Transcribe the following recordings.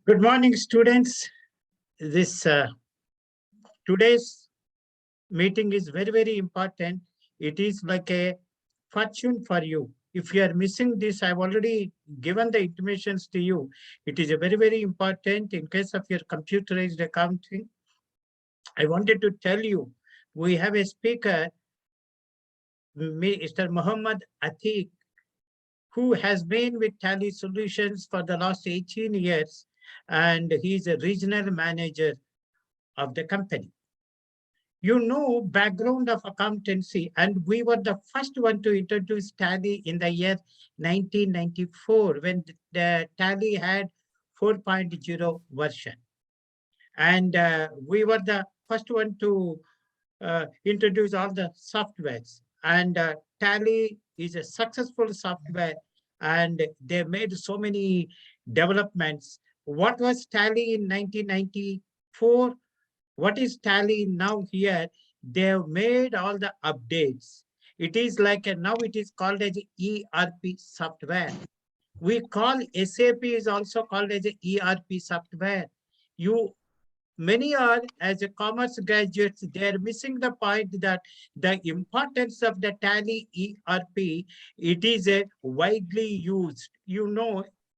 Good morning, students. This today's meeting is very, very important. It is like a fortune for you. If you are missing this, I've already given the intimations to you. It is a very, very important in case of your computerized accounting. I wanted to tell you, we have a speaker, Mr. Mohammed Ateeq, who has been with Tally Solutions for the last 18 years, and he's a regional manager of the company. You know background of accountancy, and we were the first one to introduce Tally in the year 1994 when the Tally had 4.0 version. And we were the first one to introduce all the softwares. And Tally is a successful software, and they made so many developments. What was Tally in 1994? What is Tally now here? They have made all the updates. It is like now it is called as ERP software. We call SAP is also called as a ERP software. You Many are as a commerce graduates, they are missing the point that the importance of the Tally ERP, it is a widely used.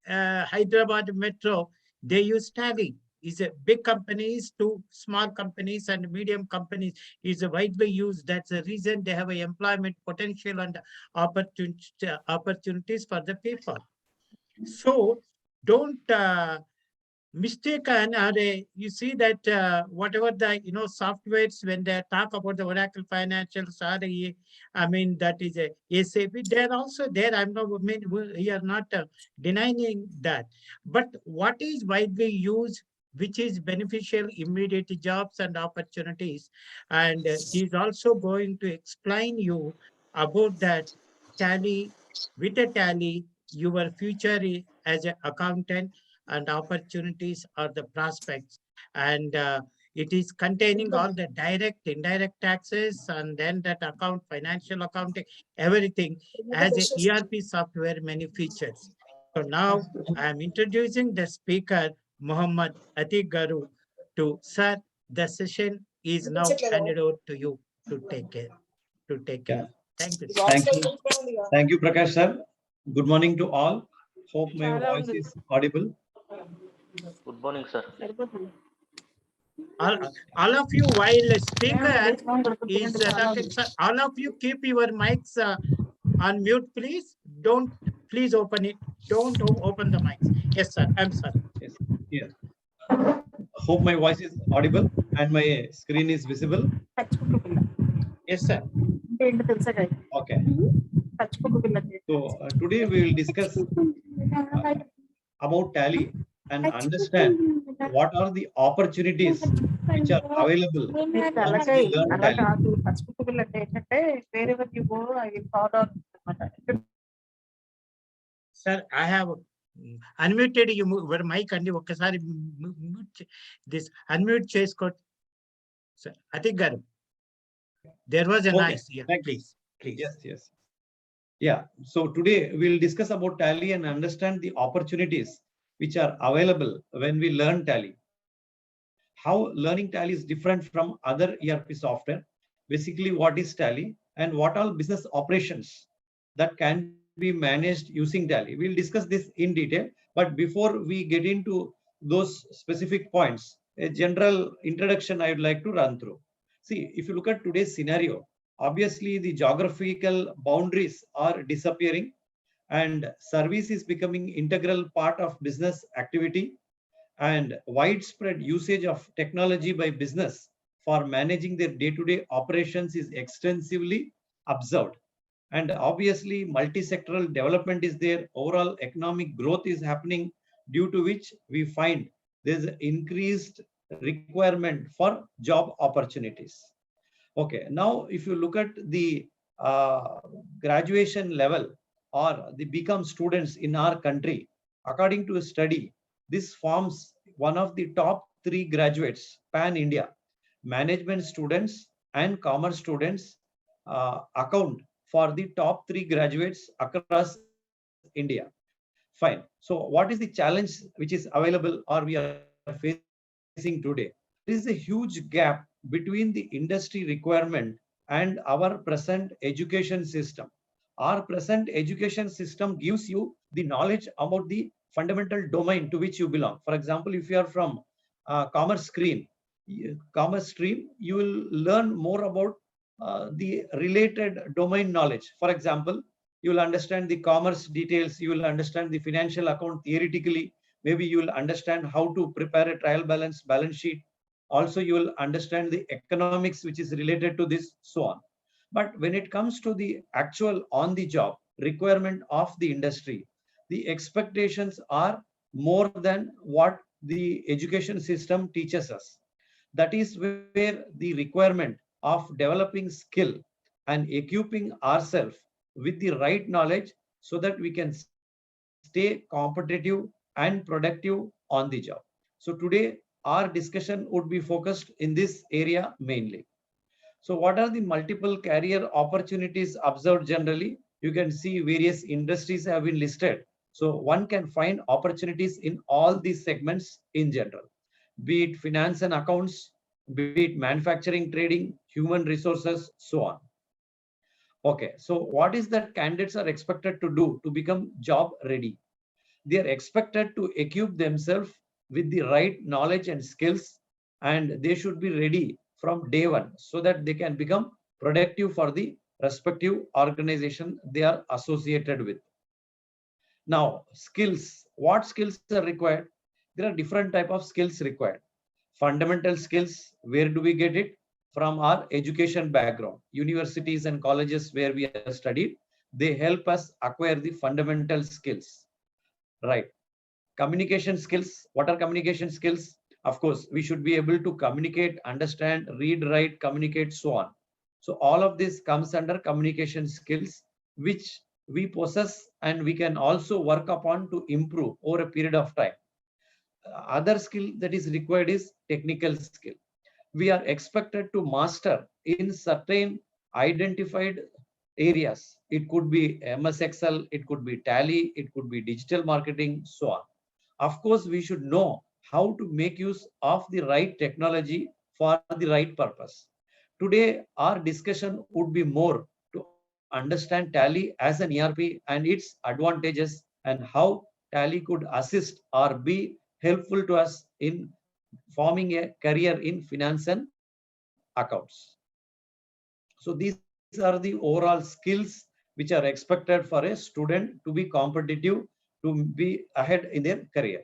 Hyderabad Metro, they use Tally. Is a big companies to small companies and medium companies is widely used. That's the reason they have a employment potential and opportunities for the people. So don't mistaken, or you see that whatever the softwares when they talk about the Oracle Financials or I mean that is a SAP, they're also there. We are not denying that, but what is widely used, which is beneficial immediate jobs and opportunities, and he's also going to explain you about that Tally. With a Tally, your future as an accountant and opportunities are the prospects, and it is containing all the direct indirect taxes and then that account financial accounting, everything as a ERP software, many features. So now I am introducing the speaker Mohammed Ateeq Garu to sir. The session is now handed over to you to take care. Yeah. Thank you. Thank you, Prakash sir. Good morning to all. Hope my voice is audible. Good morning, sir. All of you, while speaker is talking, sir, all of you keep your mics on mute, please. Don't please open it. Don't open the mics. Yes, sir. I'm sorry. Yes. Yes. Hope my voice is audible and my screen is visible. Yes, sir. Okay. So today we will discuss about Tally and understand what are the opportunities which are available once we learn Tally. Sir, I have unmuted you. Your mic and ఒకసారి this unmute చేసుకో. Sir, Ateeq Garu. There was a noise here. Please. Yes. Yeah. So today we'll discuss about Tally and understand the opportunities which are available when we learn Tally. How learning Tally is different from other ERP software. Basically, what is Tally and what all business operations that can be managed using Tally. We'll discuss this in detail. But before we get into those specific points, a general introduction I would like to run through. See, if you look at today's scenario, obviously the geographical boundaries are disappearing and service is becoming integral part of business activity, and widespread usage of technology by business for managing their day-to-day operations is extensively observed. And obviously multi-sectoral development is there. Overall economic growth is happening, due to which we find there's increased requirement for job opportunities. Okay, now if you look at the graduation level or the become students in our country, according to a study, this forms one of the top 3 graduates pan India. Management students and commerce students account for the top 3 graduates across India. For Fine. So what is the challenge which is available or we are facing today? There is a huge gap between the industry requirement and our present education system. Our present education system gives you the knowledge about the fundamental domain to which you belong. For example, if you are from commerce stream, you will learn more about the related domain knowledge. For example, you will understand the commerce details, you will understand the financial account theoretically, maybe you will understand how to prepare a trial balance sheet. Also, you will understand the economics which is related to this, so on. But when it comes to the actual on the job requirement of the industry, the expectations are more than what the education system teaches us. That is where the requirement of developing skill and equipping ourselves with the right knowledge so that we can stay competitive and productive on the job. So today our discussion would be focused in this area mainly. So what are the multiple career opportunities observed generally? You can see various industries have been listed. So one can find opportunities in all these segments in general, be it finance and accounts, be it manufacturing, trading, human resources, so on. Okay, so what is that candidates are expected to do to become job ready? They are expected to equip themselves with the right knowledge and skills, and they should be ready from day one so that they can become productive for the respective organization they are associated with. Now, skills. What skills are required? There are different type of skills required. Fundamental skills, where do we get it? From our education background. Universities and colleges where we have studied, they help us acquire the fundamental skills. Right. Communication skills. What are communication skills? Of course, we should be able to communicate, understand, read, write, communicate, so on. So all of this comes under communication skills, which we possess and we can also work upon to improve over a period of time. Other skill that is required is technical skill. We are expected to master in certain identified areas. It could be MS Excel, it could be Tally, it could be digital marketing, so on. Of course, we should know how to make use of the right technology for the right purpose. Today, our discussion would be more to understand Tally as an ERP and its advantages and how Tally could assist or be helpful to us in forming a career in finance and accounts. So these are the overall skills which are expected for a student to be competitive, to be ahead in their career.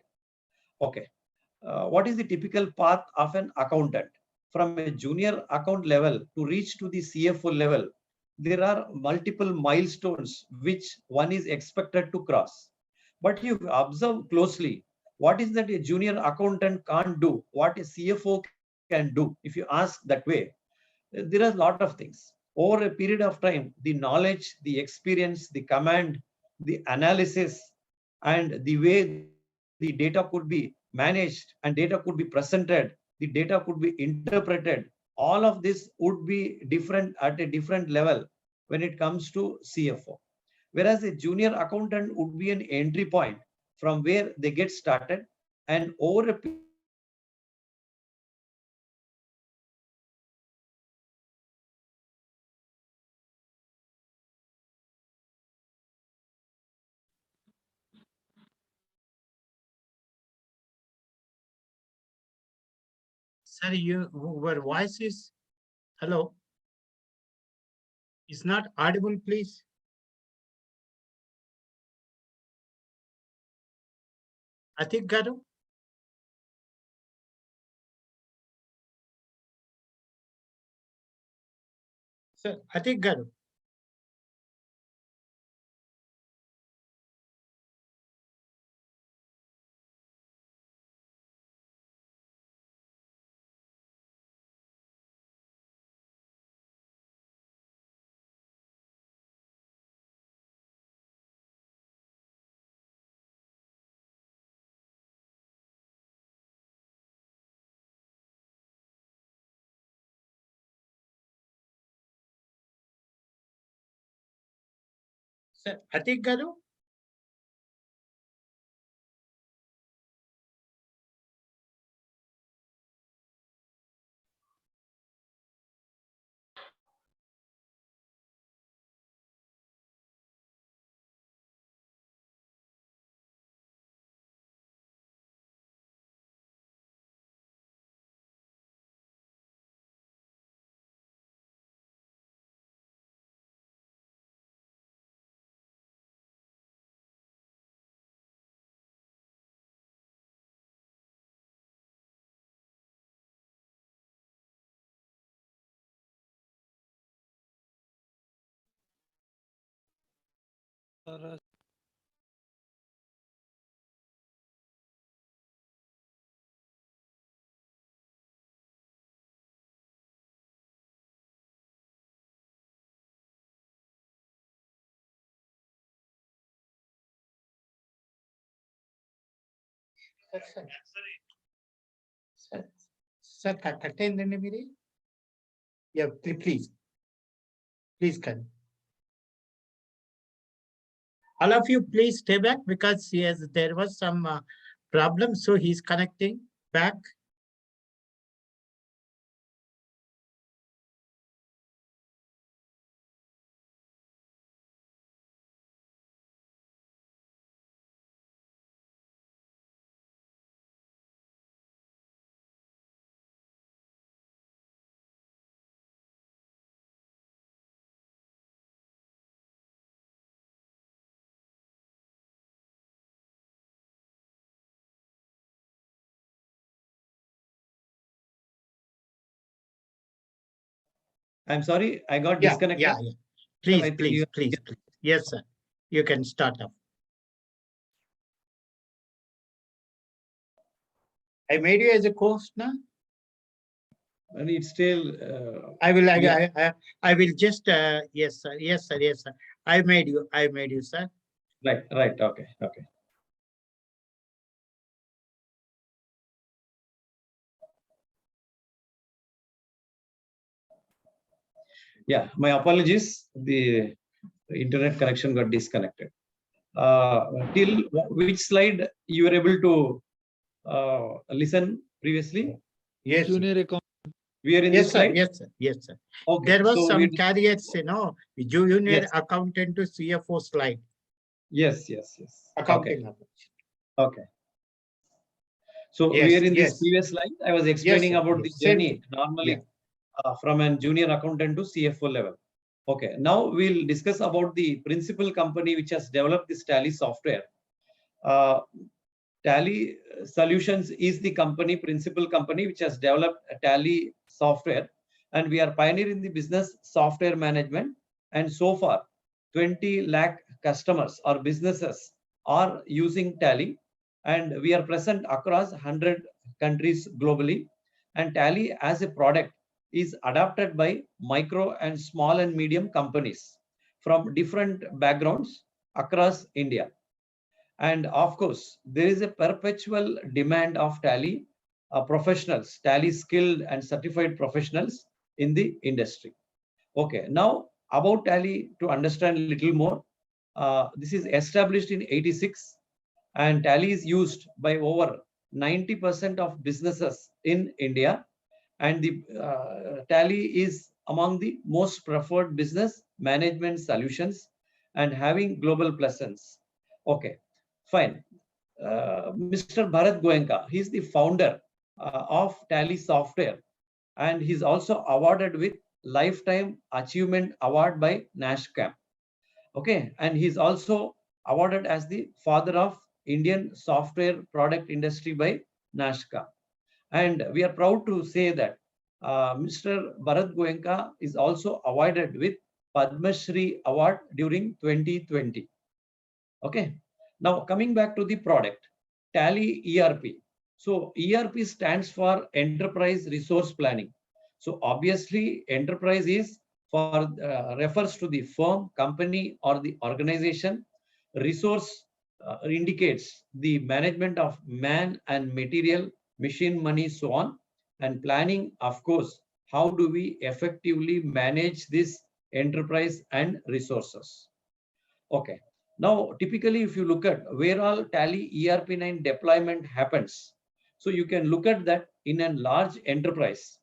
Okay. What is the typical path of an accountant? From a junior account level to reach to the CFO level, there are multiple milestones which one is expected to cross. But you observe closely, what is that a junior accountant can't do, what a CFO can do, if you ask that way. There are a lot of things. Over a period of time, the knowledge, the experience, the command, the analysis, and the way the data could be managed and data could be presented, the data could be interpreted, all of this would be different at a different level when it comes to CFO. Whereas a junior accountant would be an entry point from where they get started, and over a period of time, they can become CFO. So these are the overall skills which are expected for a student to be competitive in the market. Sir, your voice is hello. It's not audible, please. Atik Garu. Sir, Atik Garu. Sir, Atik Garu. Sir, కట్టయిందండి మీది? Yeah, please come. All of you, please stay back because yes, there was some problem, so he's connecting back. I'm sorry, I got Yeah, disconnected. yeah. Please, I think please, you- please. Yes, sir. You can start up. I made you as a co-host now. And it's still. I will. Yeah. I will just. Yes, sir. Yes, sir. Yes, sir. I made you, sir. Right. Okay. Yeah, my apologies. The internet connection got disconnected. Till which slide you were able to listen previously? Yes. Junior account. We are in Yes, this sir. slide. Yes, sir. Yes, sir. Okay. There was so some we- carriers, junior Yes. accountant to CFO slide. Yes. Accounting. Okay. So Yes, we are in this yes. previous slide. I was explaining sir, about yes, the same journey thing. normally from a junior accountant to CFO level. Okay. Now we'll discuss about the principal company which has developed this Tally software. Tally Solutions is the principal company which has developed a Tally software, and we are pioneer in the business software management. And so far, 20 lakh customers or businesses are using Tally, and we are present across 100 countries globally. And Tally as a product is adopted by micro and small and medium companies from different backgrounds across India. And of course, there is a perpetual demand of Tally professionals, Tally skilled and certified professionals in the industry. Okay, now about Tally to understand a little more. This is established in 86, and Tally is used by over 90% of businesses in India. And the Tally is among the most preferred business management solutions and having global presence. Okay, fine. Mr. Bharat Goenka, he's the founder of Tally Software, and he's also awarded with Lifetime Achievement Award by NASHCAM. Okay, and he's also awarded as the father of Indian software product industry by NASHCAM. And we are proud to say that Mr. Bharat Goenka is also awarded with Padma Shri Award during 2020. Okay. Now coming back to the product, Tally ERP. So ERP stands for Enterprise Resource Planning. So obviously enterprise is for refers to the firm, company, or the organization. Resource indicates the management of man and material, machine, money, so on. And planning, of course, how do we effectively manage this enterprise and resources? Okay. Now, typically, if you look at where all Tally ERP9 deployment happens, so you can look at that in a large enterprise,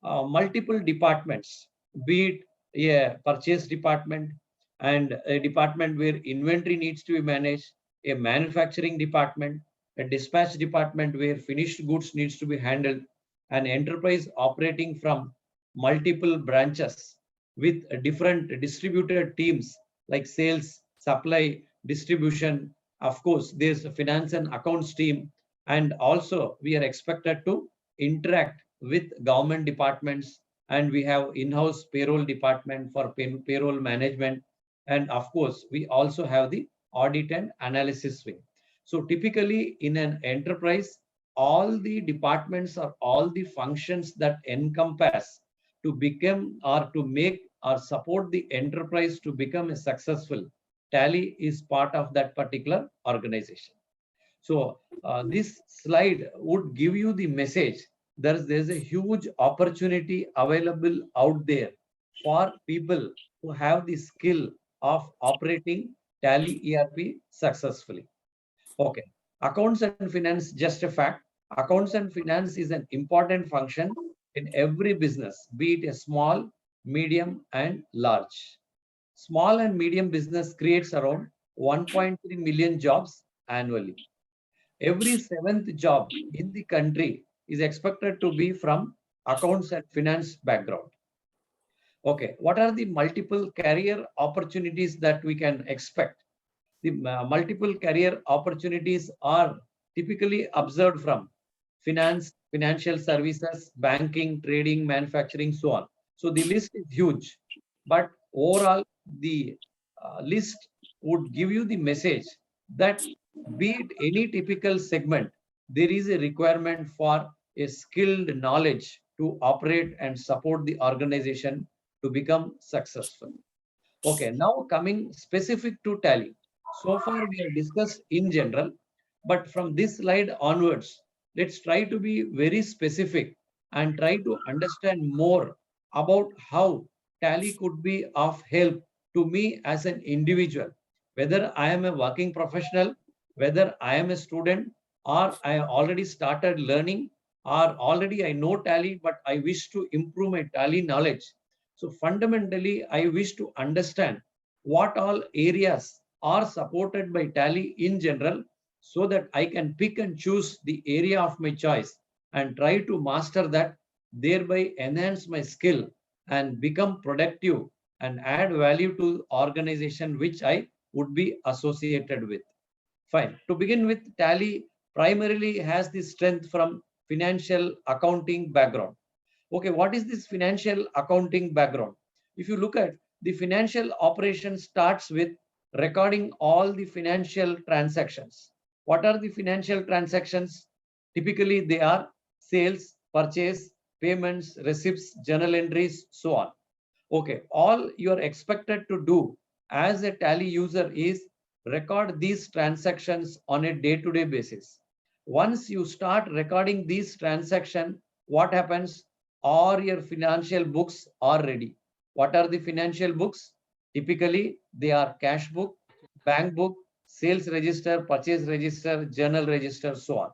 multiple departments, be it a purchase department and a department where inventory needs to be managed, a manufacturing department, a dispatch department where finished goods needs to be handled, an enterprise operating from multiple branches with different distributed teams like sales, supply, distribution. Of course, there's a finance and accounts team. And also we are expected to interact with government departments, and we have in-house payroll department for payroll management. And of course, we also have the audit and analysis wing. So typically in an enterprise, all the departments or all the functions that encompass to become or to make or support the enterprise to become a successful, Tally is part of that particular organization. So this slide would give you the message. There's a huge opportunity available out there for people who have the skill of operating Tally ERP successfully. Okay, accounts and finance, just a fact. Accounts and finance is an important function in every business, be it a small, medium, and large. Small and medium business creates around 1.3 million jobs annually. Every seventh job in the country is expected to be from accounts and finance background. Okay, what are the multiple career opportunities that we can expect? The multiple career opportunities are typically observed from finance, financial services, banking, trading, manufacturing, so on. So the list is huge, but overall the list would give you the message that be it any typical segment, there is a requirement for a skilled knowledge to operate and support the organization to become successful. Okay, now coming specific to Tally. So far we have discussed in general, but from this slide onwards, let's try to be very specific and try to understand more about how Tally could be of help to me as an individual, whether I am a working professional, whether I am a student, or I already started learning, or already I know Tally, but I wish to improve my Tally knowledge. So fundamentally, I wish to understand what all areas are supported by Tally in general so that I can pick and choose the area of my choice and try to master that, thereby enhance my skill and become productive and add value to the organization which I would be associated with. Fine. To begin with, Tally primarily has the strength from financial accounting background. Okay, what is this financial accounting background? If you look at the financial operation starts with recording all the financial transactions. What are the financial transactions? Typically, they are sales, purchase, payments, receipts, journal entries, so on. Okay, all you are expected to do as a Tally user is record these transactions on a day-to-day basis. Once you start recording these transactions, what happens? All your financial books are ready. What are the financial books? Typically, they are cash book, bank book, sales register, purchase register, journal register, so on.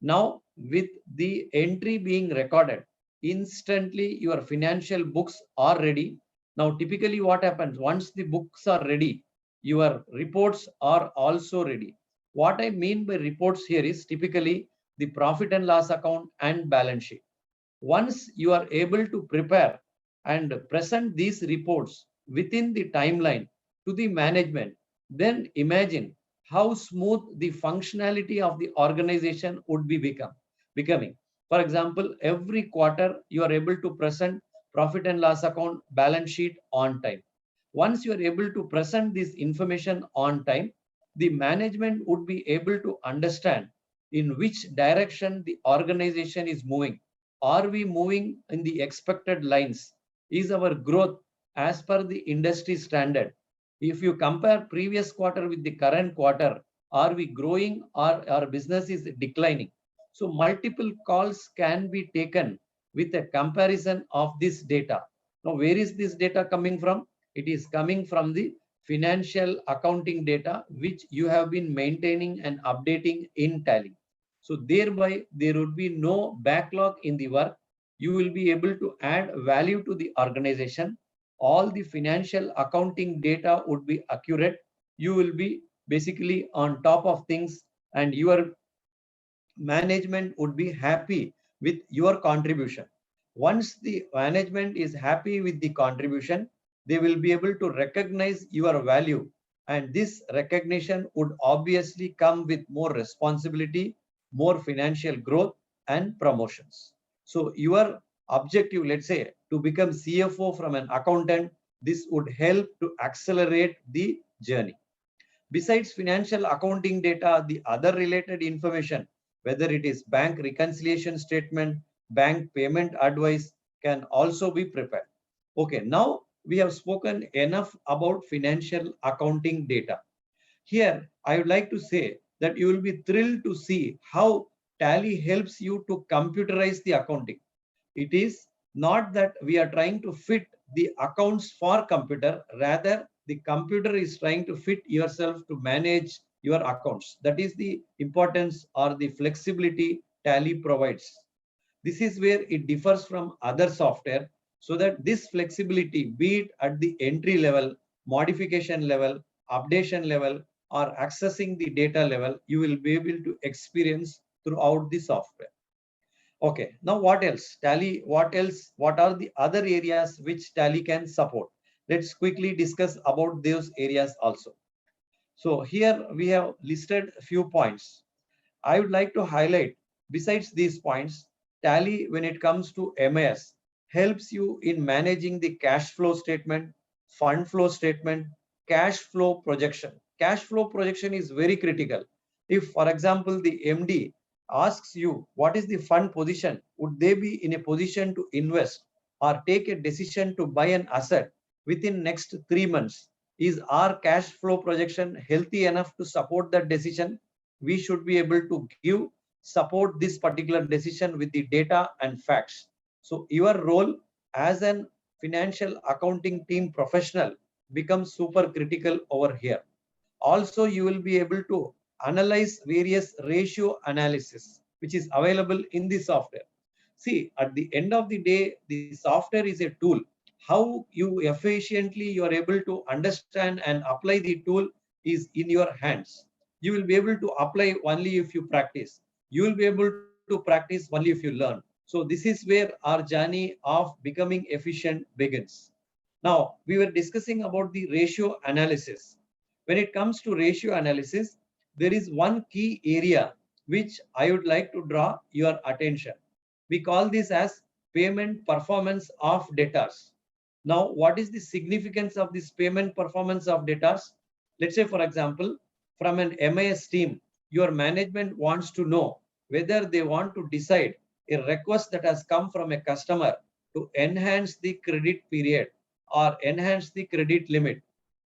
Now, with the entry being recorded, instantly your financial books are ready. Now, typically what happens? Once the books are ready, your reports are also ready. What I mean by reports here is typically the profit and loss account and balance sheet. Once you are able to prepare and present these reports within the timeline to the management, then imagine how smooth the functionality of the organization would be becoming. For example, every quarter you are able to present profit and loss account, balance sheet on time. Once you are able to present this information on time, the management would be able to understand in which direction the organization is moving. Are we moving in the expected lines? Is our growth as per the industry standard? If you compare previous quarter with the current quarter, are we growing or our business is declining? So multiple calls can be taken with a comparison of this data. Now, where is this data coming from? It is coming from the financial accounting data, which you have been maintaining and updating in Tally. So thereby, there would be no backlog in the work. You will be able to add value to the organization. All the financial accounting data would be accurate. You will be basically on top of things, and your management would be happy with your contribution. Once the management is happy with the contribution, they will be able to recognize your value. And this recognition would obviously come with more responsibility, more financial growth, and promotions. So your objective, let's say, to become CFO from an accountant, This would help to accelerate the journey. Besides financial accounting data, the other related information, whether it is bank reconciliation statement, bank payment advice, can also be prepared. Okay, now we have spoken enough about financial accounting data. Here, I would like to say that you will be thrilled to see how Tally helps you to computerize the accounting. It is not that we are trying to fit the accounts for computer, rather the computer is trying to fit yourself to manage your accounts. That is the importance or the flexibility Tally provides. This is where it differs from other software, so that this flexibility, be it at the entry level, modification level, updation level, or accessing the data level, you will be able to experience throughout the software. Okay, now what else? Tally, what else? What are the other areas which Tally can support? Let's quickly discuss about those areas also. So here we have listed a few points. I would like to highlight, besides these points, Tally, when it comes to MAS, helps you in managing the cash flow statement, fund flow statement, cash flow projection. Cash flow projection is very critical. If, for example, the MD asks you what is the fund position, would they be in a position to invest or take a decision to buy an asset within next 3 months? Is our cash flow projection healthy enough to support that decision? We should be able to support this particular decision with the data and facts. So your role as an financial accounting team professional becomes super critical over here. Also, you will be able to analyze various ratio analysis, which is available in the software. See, at the end of the day, the software is a tool. How you efficiently you are able to understand and apply the tool is in your hands. You will be able to apply only if you practice. You will be able to practice only if you learn. So this is where our journey of becoming efficient begins. Now, we were discussing about the ratio analysis. When it comes to ratio analysis, there is one key area which I would like to draw your attention. We call this as payment performance of debtors. Now, what is the significance of this payment performance of debtors? Let's say, for example, from an MIS team, your management wants to know whether they want to decide a request that has come from a customer to enhance the credit period or enhance the credit limit.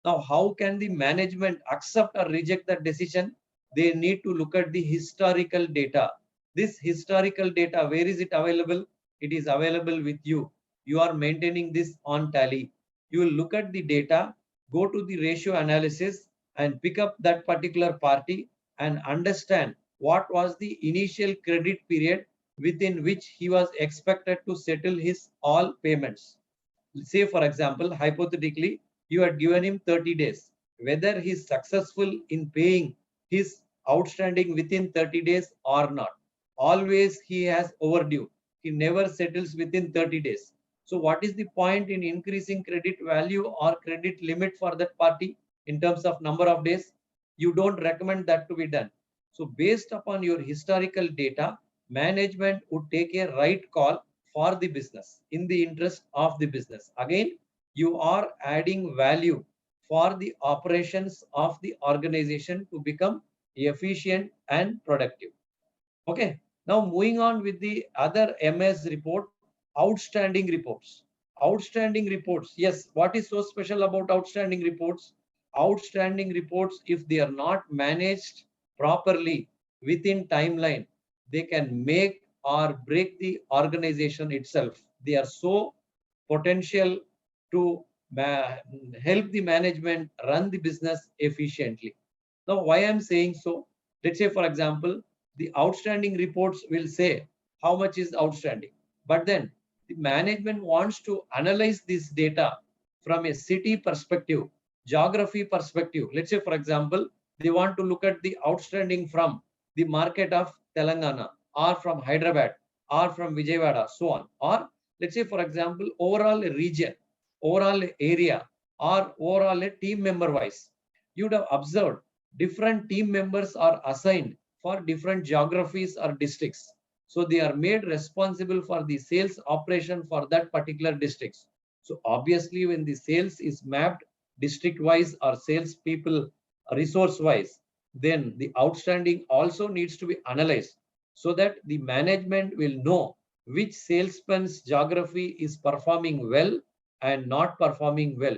Now, how can the management accept or reject that decision? They need to look at the historical data. This historical data, where is it available? It is available with you. You are maintaining this on Tally. You will look at the data, go to the ratio analysis and pick up that particular party and understand what was the initial credit period within which he was expected to settle his all payments. Say, for example, hypothetically, you had given him 30 days. Whether he is successful in paying his outstanding within 30 days or not, always he has overdue. He never settles within 30 days. So what is the point in increasing credit value or credit limit for that party in terms of number of days? You don't recommend that to be done. So based upon your historical data, management would take a right call for the business in the interest of the business. Again, you are adding value for the operations of the organization to become efficient and productive. Okay, now moving on with the other MS report, outstanding reports. Outstanding reports. Yes, what is so special about outstanding reports? Outstanding reports, if they are not managed properly within timeline, they can make or break the organization itself. They are so potential to help the management run the business efficiently. Now, why I'm saying so? Let's say, for example, the outstanding reports will say how much is outstanding. But then the management wants to analyze this data from a city perspective, geography perspective. Let's say, for example, they want to look at the outstanding from the market of Telangana or from Hyderabad or from Vijayawada, so on. Or let's say, for example, overall region, overall area, or overall a team member wise. You would have observed different team members are assigned for different geographies or districts. So they are made responsible for the sales operation for that particular districts. So obviously, when the sales is mapped district wise or sales people resource wise, then the outstanding also needs to be analyzed so that the management will know which salesman's geography is performing well and not performing well.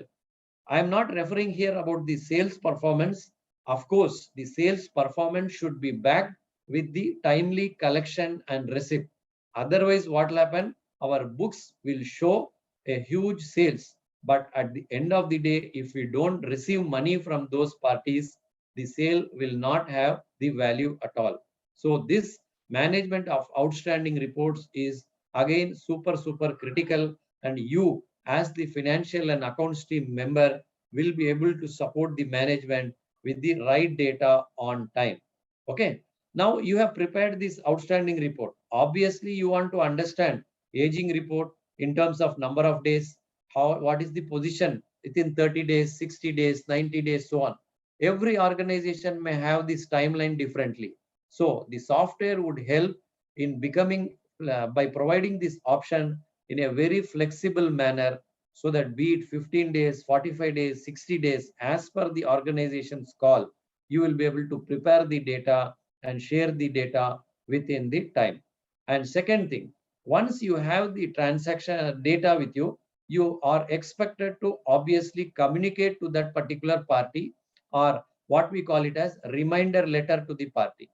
I am not referring here about the sales performance. Of course, the sales performance should be backed with the timely collection and receipt. Otherwise, what will happen? Our books will show a huge sales. But at the end of the day, if we don't receive money from those parties, the sale will not have the value at all. So this management of outstanding reports is again super critical, and you as the financial and accounts team member will be able to support the management with the right data on time. Okay. Now you have prepared this outstanding report. Obviously, you want to understand aging report in terms of number of days, what is the position within 30 days, 60 days, 90 days, so on. Every organization may have this timeline differently. So the software would help in becoming by providing this option in a very flexible manner, so that be it 15 days, 45 days, 60 days, as per the organization's call, you will be able to prepare the data and share the data within the time. And second thing, once you have the transaction data with you, you are expected to obviously communicate to that particular party, or what we call it as reminder letter to the party.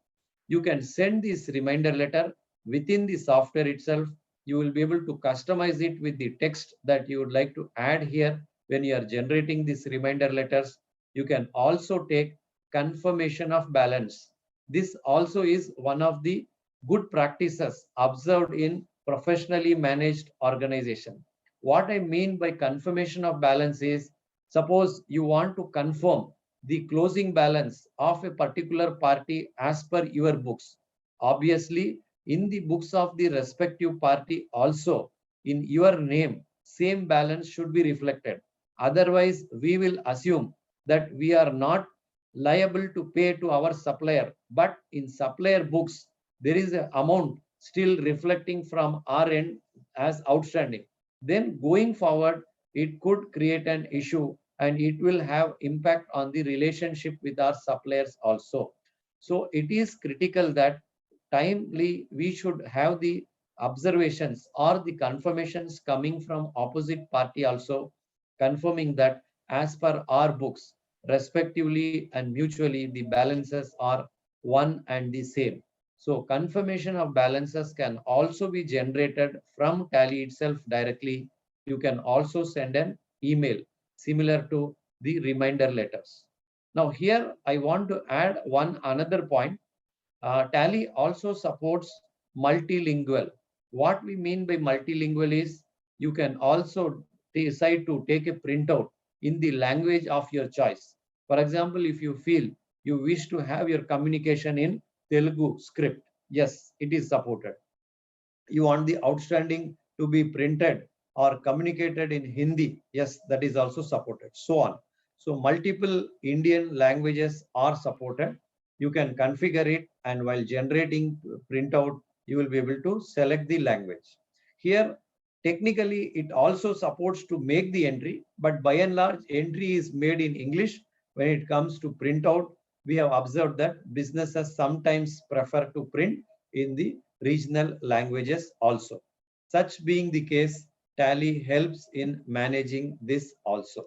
You can send this reminder letter within the software itself. You will be able to customize it with the text that you would like to add here when you are generating these reminder letters. You can also take confirmation of balance. This also is one of the good practices observed in professionally managed organization. What I mean by confirmation of balance is, suppose you want to confirm the closing balance of a particular party as per your books. Obviously, in the books of the respective party also, in your name, same balance should be reflected. Otherwise, we will assume that we are not liable to pay to our supplier, but in supplier books, there is an amount still reflecting from our end as outstanding. Then going forward, it could create an issue, and it will have impact on the relationship with our suppliers also. So it is critical that timely we should have the observations or the confirmations coming from opposite party also, confirming that as per our books, respectively and mutually, the balances are one and the same. So confirmation of balances can also be generated from Tally itself directly. You can also send an email similar to the reminder letters. Now here I want to add one another point. Tally also supports multilingual. What we mean by multilingual is, you can also decide to take a printout in the language of your choice. For example, if you feel you wish to have your communication in Telugu script, yes, it is supported. You want the outstanding to be printed or communicated in Hindi, yes, that is also supported, so on. So multiple Indian languages are supported. You can configure it, and while generating printout, you will be able to select the language. Here, technically, it also supports to make the entry, but by and large, entry is made in English. When it comes to printout, we have observed that businesses sometimes prefer to print in the regional languages also. Such being the case, Tally helps in managing this also.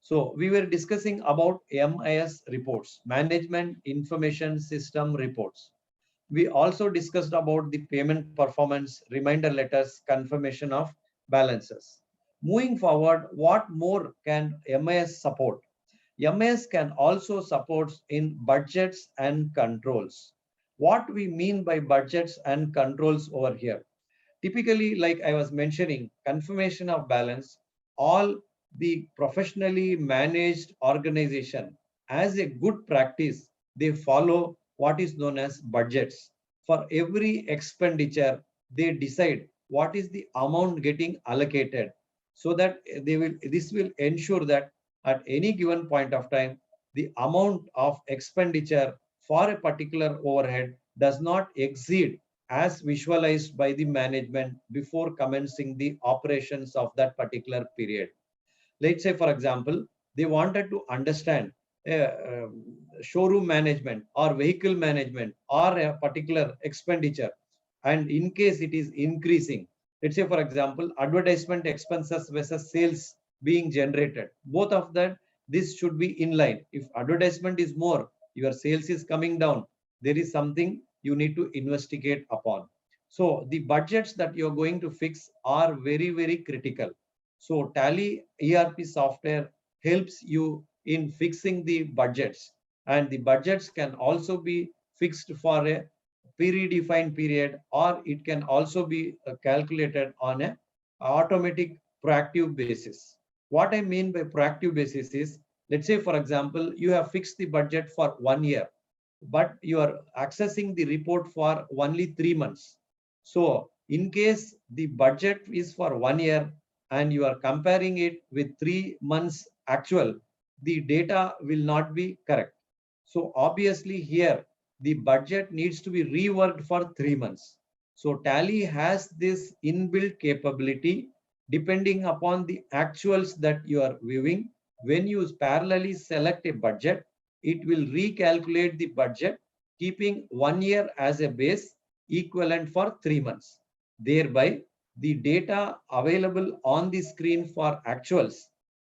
So we were discussing about MIS reports, Management Information System reports. We also discussed about the payment performance, reminder letters, confirmation of balances. Moving forward, what more can MIS support? MIS can also support in budgets and controls. What we mean by budgets and controls over here? Typically, like I was mentioning, confirmation of balance, all the professionally managed organization, as a good practice, they follow what is known as budgets. For every expenditure, they decide what is the amount getting allocated, so that this will ensure that at any given point of time, the amount of expenditure for a particular overhead does not exceed as visualized by the management before commencing the operations of that particular period. Let's say, for example, they wanted to understand showroom management or vehicle management or a particular expenditure. And in case it is increasing, let's say, for example, advertisement expenses versus sales being generated, both of that, this should be in line. If advertisement is more, your sales is coming down, there is something you need to investigate upon. So the budgets that you're going to fix are very, very critical. So Tally ERP software helps you in fixing the budgets, and the budgets can also be fixed for a predefined period, or it can also be calculated on a automatic proactive basis. What I mean by proactive basis is, let's say, for example, you have fixed the budget for 1 year, but you are accessing the report for only 3 months. So in case the budget is for 1 year and you are comparing it with 3 months actual, the data will not be correct. So obviously here, the budget needs to be reworked for 3 months. So Tally has this inbuilt capability depending upon the actuals that you are viewing. When you parallelly select a budget, it will recalculate the budget, keeping 1 year as a base equivalent for 3 months. Thereby, the data available on the screen for actuals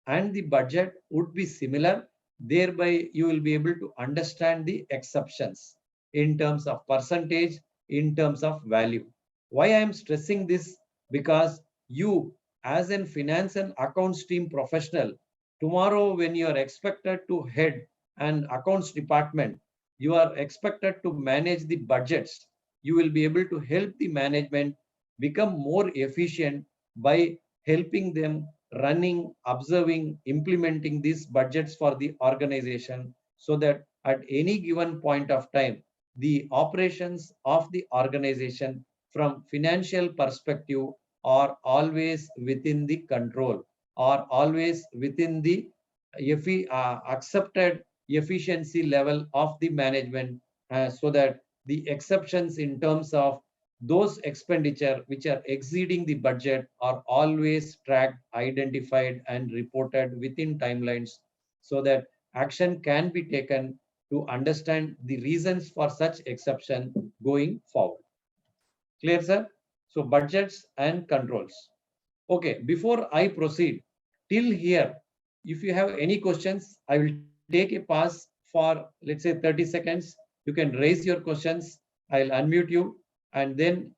and the budget would be similar. Thereby, you will be able to understand the exceptions in terms of percentage, in terms of value. Why I am stressing this? Because you, as an finance and accounts team professional, tomorrow when you are expected to head an accounts department, you are expected to manage the budgets. You will be able to help the management become more efficient by helping them running, observing, implementing these budgets for the organization, so that at any given point of time, the operations of the organization from financial perspective are always within the control, are always within the accepted efficiency level of the management, so that the exceptions in terms of those expenditure which are exceeding the budget are always tracked, identified, and reported within timelines, so that action can be taken to understand the reasons for such exception going forward. Clear, sir? So budgets and controls. Okay, before I proceed, till here, if you have any questions, I will take a pause for, let's say, 30 seconds. You can raise your questions. I'll unmute you, and then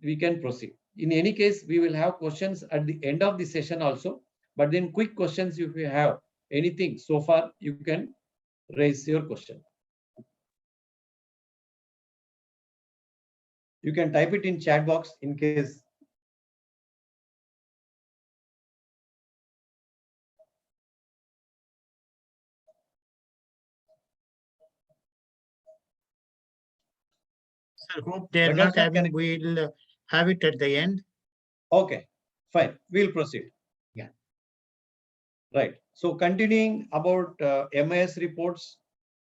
we can proceed. In any case, we will have questions at the end of the session also, but then quick questions, if you have anything so far, you can raise your question. You can type it in chat box in case. Sir, hope they're Prakash not sir, having, we'll have it at the end. Okay, fine. We'll proceed. Yeah. Right. So continuing about MIS reports,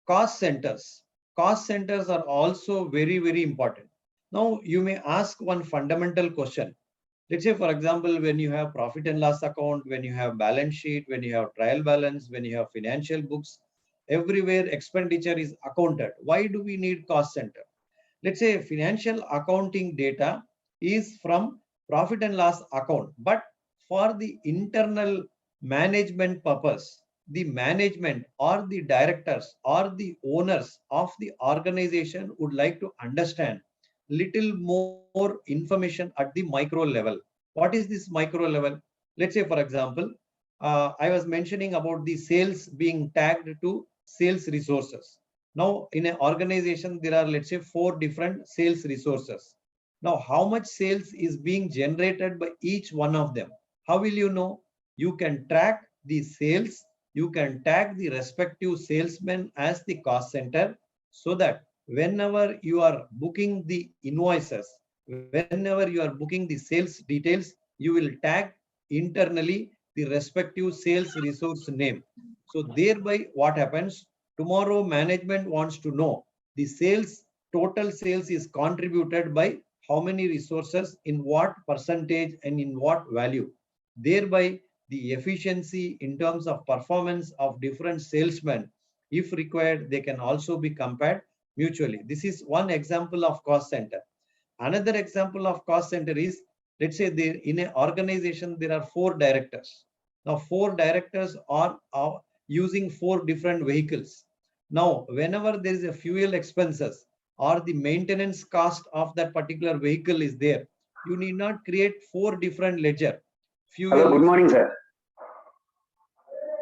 cost centers. Cost centers are also very, very important. Now, you may ask one fundamental question. Let's say, for example, when you have profit and loss account, when you have balance sheet, when you have trial balance, when you have financial books, everywhere expenditure is accounted. Why do we need cost center? Let's say financial accounting data is from profit and loss account, but for the internal management purpose, the management or the directors or the owners of the organization would like to understand little more information at the micro level. What is this micro level? Let's say, for example, I was mentioning about the sales being tagged to sales resources. Now, in an organization, there are, let's say, 4 different sales resources. Now, how much sales is being generated by each one of them? How will you know? You can track the sales. You can tag the respective salesman as the cost center, so that whenever you are booking the invoices, whenever you are booking the sales details, you will tag internally the respective sales resource name. So thereby what happens? Tomorrow management wants to know the sales, total sales is contributed by how many resources, in what percentage, and in what value. Thereby, the efficiency in terms of performance of different salesmen, if required, they can also be compared mutually. This is one example of cost center. Another example of cost center is, let's say there in an organization, there are 4 directors. Now, 4 directors are using 4 different vehicles. Now, whenever there is a fuel expenses or the maintenance cost of that particular vehicle is there, you need not create 4 different ledger. Fuel. Hello, good morning, sir.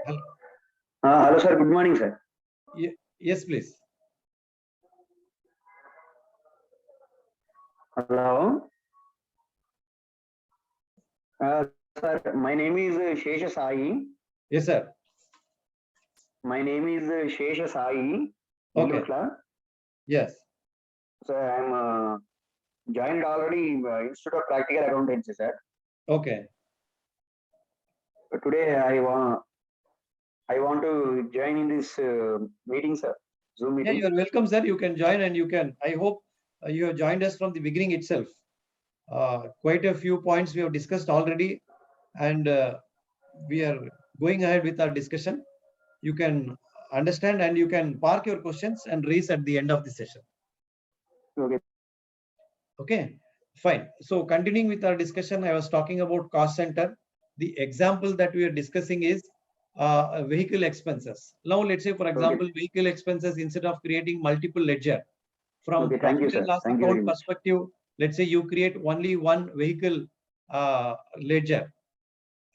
Hello. Hello, sir. Good morning, sir. Yes, please. Hello. Sir, my name is Shesha Sai. Yes, sir. My name is Shesha Sai. Okay. Nilutla. Yes. So I'm joined already Institute of Practical Accountancy, sir. Okay. Today I want to join in this meeting, sir. Zoom Yeah, meeting. you are welcome, sir. You can join, and you can. I hope you have joined us from the beginning itself. Quite a few points we have discussed already, and we are going ahead with our discussion. You can understand, and you can park your questions and raise at the end of the session. Okay. Okay, fine. So continuing with our discussion, I was talking about cost center. The example that we are discussing is vehicle expenses. Now, let's say, for example, vehicle expenses, instead of creating multiple ledger, from profit and loss account perspective, let's say you create only one vehicle ledger,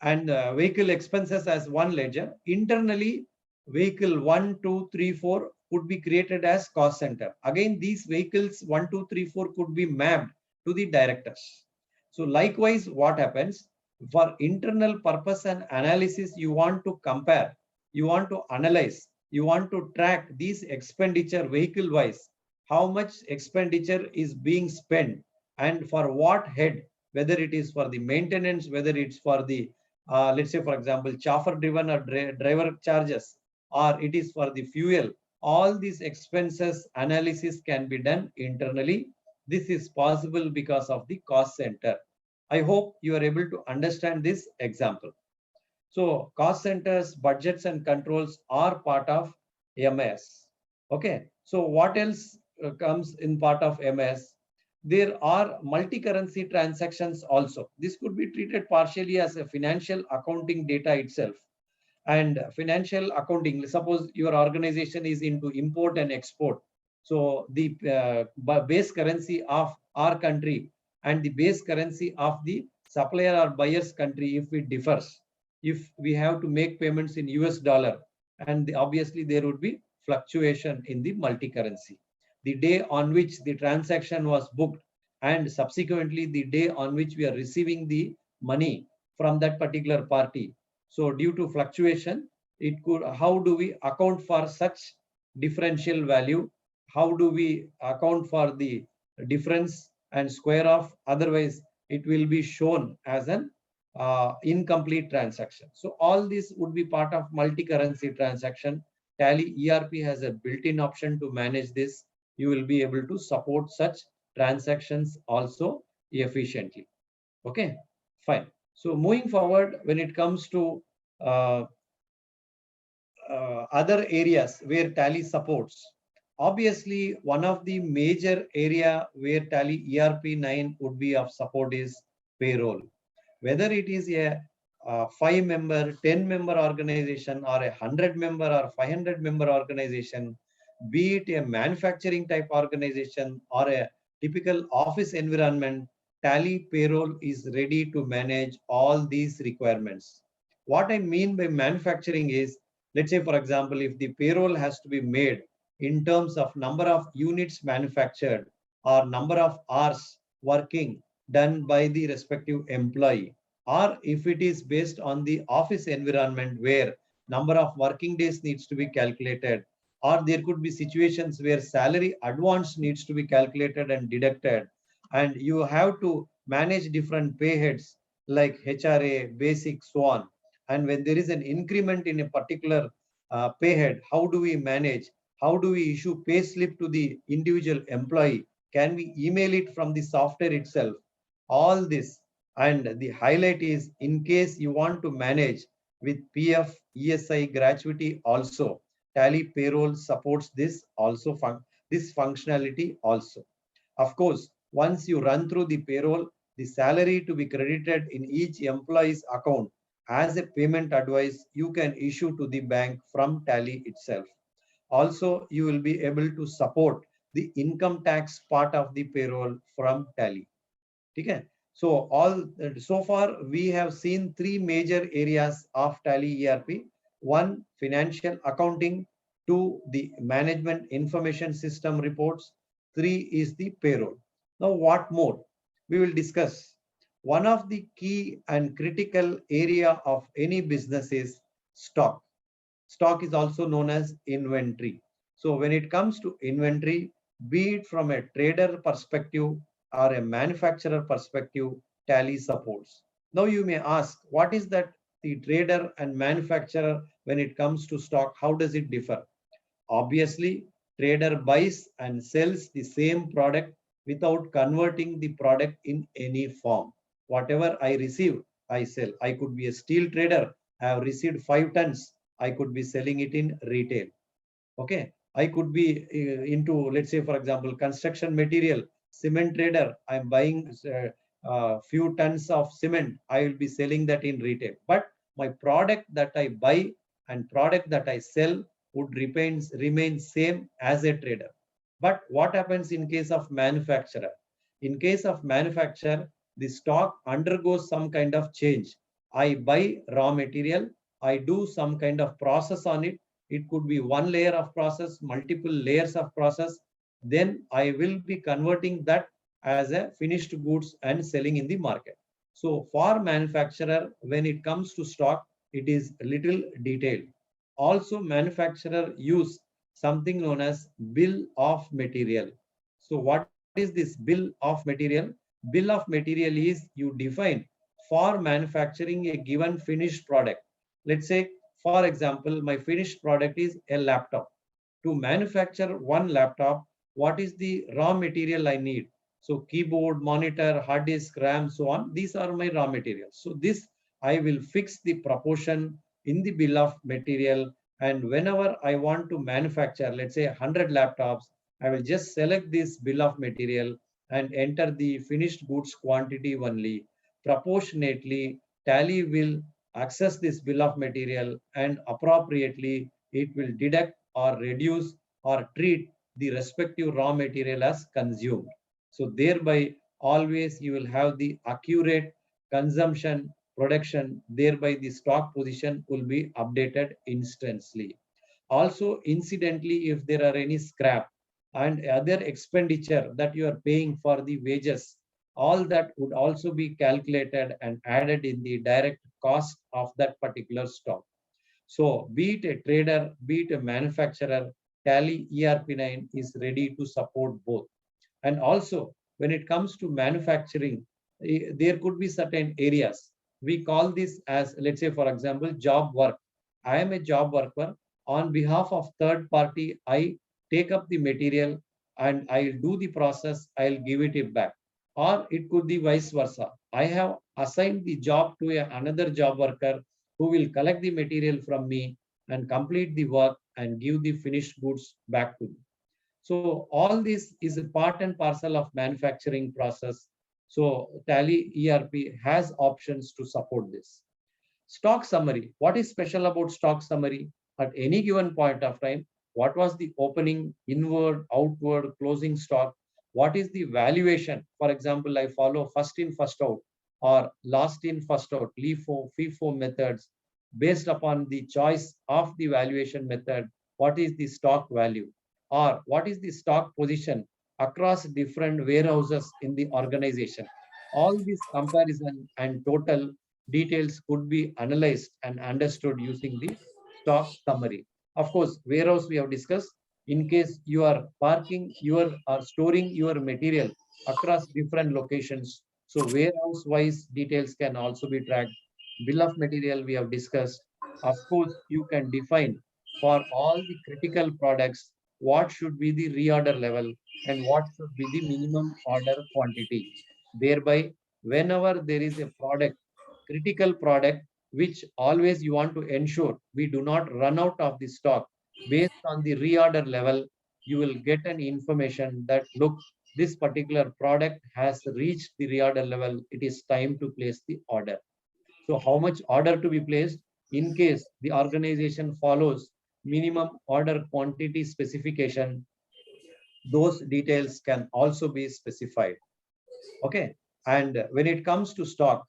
and vehicle expenses as one ledger. Internally, vehicle 1, 2, 3, 4 could be created as cost center. Again, these vehicles 1, 2, 3, 4 could be mapped to the directors. So likewise, what happens for internal purpose and analysis, you want to compare, you want to analyze, you want to track these expenditure vehicle wise, how much expenditure is being spent and for what head, whether it is for the maintenance, whether it's for the let's say, for example, chauffeur driven or driver charges, or it is for the fuel. All these expenses analysis can be done internally. This is possible because of the cost center. I hope you are able to understand this example. So cost centers, budgets and controls are part of MIS. Okay. So what else comes in part of MIS? There are multi-currency transactions also. This could be treated partially as a financial accounting data itself. And financial accounting, suppose your organization is into import and export. So the base currency of our country and the base currency of the supplier or buyer's country, if it differs, if we have to make payments in US dollar, and obviously there would be fluctuation in the multi-currency. The day on which the transaction was booked and subsequently the day on which we are receiving the money from that particular party. So due to fluctuation, it could, how do we account for such differential value? How do we account for the difference and square off? Otherwise, it will be shown as an incomplete transaction. So all this would be part of multi-currency transaction. Tally ERP has a built-in option to manage this. You will be able to support such transactions also efficiently. Okay, fine. So moving forward, when it comes to other areas where Tally supports, obviously one of the major area where Tally ERP 9 would be of support is payroll. Whether it is a 5-member, 10-member organization or a 100-member or 500-member organization, be it a manufacturing type organization or a typical office environment, Tally payroll is ready to manage all these requirements. What I mean by manufacturing is, let's say, for example, if the payroll has to be made in terms of number of units manufactured or number of hours working done by the respective employee, or if it is based on the office environment where number of working days needs to be calculated, or there could be situations where salary advance needs to be calculated and deducted, and you have to manage different pay heads like HRA, basic, so on. And when there is an increment in a particular pay head, how do we manage? How do we issue pay slip to the individual employee? Can we email it from the software itself? All this. And the highlight is, in case you want to manage with PF, ESI, gratuity also, Tally payroll supports this also, this functionality also. Of course, once you run through the payroll, the salary to be credited in each employee's account as a payment advice you can issue to the bank from Tally itself. Also, you will be able to support the income tax part of the payroll from Tally. Okay. So so far we have seen three major areas of Tally ERP. One, financial accounting. Two, the management information system reports. Three is the payroll. Now, what more? We will discuss. One of the key and critical area of any business is stock. Stock is also known as inventory. So when it comes to inventory, be it from a trader perspective or a manufacturer perspective, Tally supports. Now you may ask, what is that the trader and manufacturer when it comes to stock? How does it differ? Obviously, trader buys and sells the same product without converting the product in any form. Whatever I receive, I sell. I could be a steel trader. I have received 5 tons. I could be selling it in retail. Okay. I could be into, let's say, for example, construction material, cement trader. I'm buying few tons of cement. I will be selling that in retail. But my product that I buy and product that I sell would remain same as a trader. But what happens in case of manufacturer? In case of manufacturer, the stock undergoes some kind of change. I buy raw material, I do some kind of process on it. It could be one layer of process, multiple layers of process. Then I will be converting that as a finished goods and selling in the market. So for manufacturer, when it comes to stock, it is little detailed. Also, manufacturer use something known as bill of material. So what is this bill of material? Bill of material is you define for manufacturing a given finished product. Let's say, for example, my finished product is a laptop. To manufacture one laptop, what is the raw material I need? So keyboard, monitor, hard disk, RAM, so on. These are my raw materials. So this I will fix the proportion in the bill of material. And whenever I want to manufacture, let's say 100 laptops, I will just select this bill of material and enter the finished goods quantity only. Proportionately, Tally will access this bill of material and appropriately it will deduct or reduce or treat the respective raw material as consumed. So thereby always you will have the accurate consumption, production, thereby the stock position will be updated instantly. Also, incidentally, if there are any scrap and other expenditure that you are paying for the wages, all that would also be calculated and added in the direct cost of that particular stock. So be it a trader, be it a manufacturer, Tally ERP9 is ready to support both. And also, when it comes to manufacturing, there could be certain areas. We call this as, let's say, for example, job work. I am a job worker. On behalf of third party, I take up the material and I'll do the process, I'll give it back. Or it could be vice versa. I have assigned the job to another job worker who will collect the material from me and complete the work and give the finished goods back to me. So all this is a part and parcel of manufacturing process. So Tally ERP has options to support this. Stock summary. What is special about stock summary? At any given point of time, what was the opening, inward, outward, closing stock? What is the valuation? For example, I follow first in, first out, or last in, first out, LIFO, FIFO methods. Based upon the choice of the valuation method, what is the stock value? Or what is the stock position across different warehouses in the organization? All this comparison and total details could be analyzed and understood using the stock summary. Of course, warehouse we have discussed. In case you are parking your or storing your material across different locations, so warehouse wise details can also be tracked. Bill of material we have discussed. Of course, you can define for all the critical products what should be the reorder level and what should be the minimum order quantity. Thereby, whenever there is a product, critical product, which always you want to ensure we do not run out of the stock, based on the reorder level, you will get an information that look, this particular product has reached the reorder level. It is time to place the order. So how much order to be placed in case the organization follows minimum order quantity specification, those details can also be specified. Okay. And when it comes to stock,